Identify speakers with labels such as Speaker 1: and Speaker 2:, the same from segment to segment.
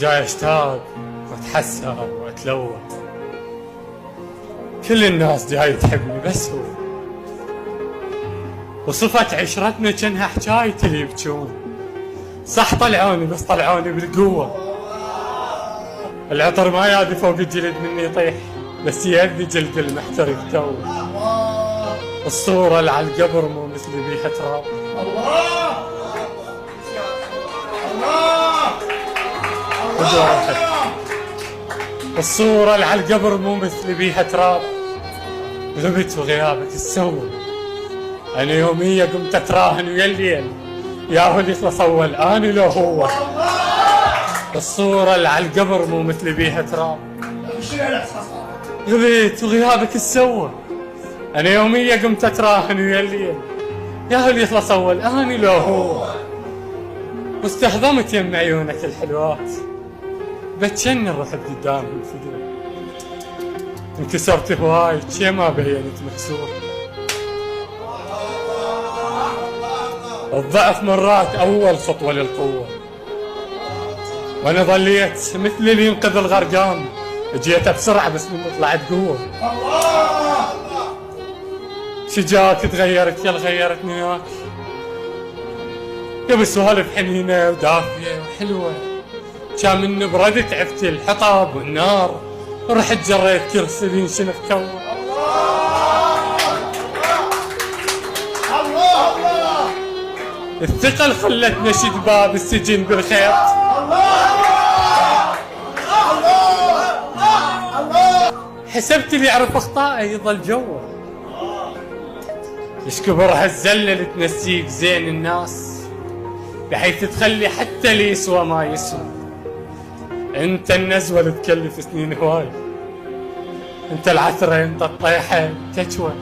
Speaker 1: جاي اشتاق واتحسر واتلوى، كل الناس جاي تحبني بس هو، وصفت عشرتنا جنها حجاية اللي يبجون. صح طلعوني بس طلعوني بالقوة، العطر ما يادي فوق الجلد مني يطيح، بس يدي جلد المحترق تو. الصورة اللي على القبر مو مثل بيها تراب. الصورة اللي على القبر مو مثل بيها تراب. غبت وغيابك تسوى، أنا يومية قمت أتراهن ويا الليل ياهو اللي يخلص أول أنا لو هو. الصورة اللي على القبر مو مثل بيها تراب. غبت وغيابك تسوى، أنا يومية قمت أتراهن ويا الليل ياهو اللي يخلص أول أنا لو هو. واستهضمت يم عيونك الحلوات، بتشن رحت قدام الفدوة. انكسرت هواي شي ما بينت مكسور. الضعف مرات أول خطوة للقوة، وأنا ظليت مثل اللي ينقذ الغرقان، جيت بسرعة بس من طلعت قوة. شجاك تغيرت يا غيرتني وياك، يا بسوالف حنينة ودافية وحلوة. كان من بردت عفت الحطب والنار، ورحت جريت كرسي ينشنف كوه. الثقل خلت نشد باب السجن بالخيط. حسبت اللي يعرف اخطائي يظل جوا، ايش كبر هالزلة اللي تنسيك زين الناس، بحيث تخلي حتى اللي يسوى ما يسوى. انت النزوة اللي تكلف سنين هواي، انت العثرة انت الطيحة تجوى،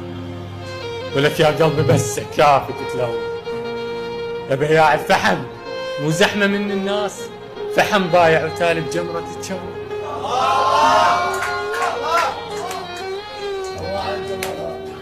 Speaker 1: ولك يا قلبي بس كافي تتلوى. يا بياع الفحم مو زحمة من الناس، فحم بايع وتالي بجمرة تتشوى.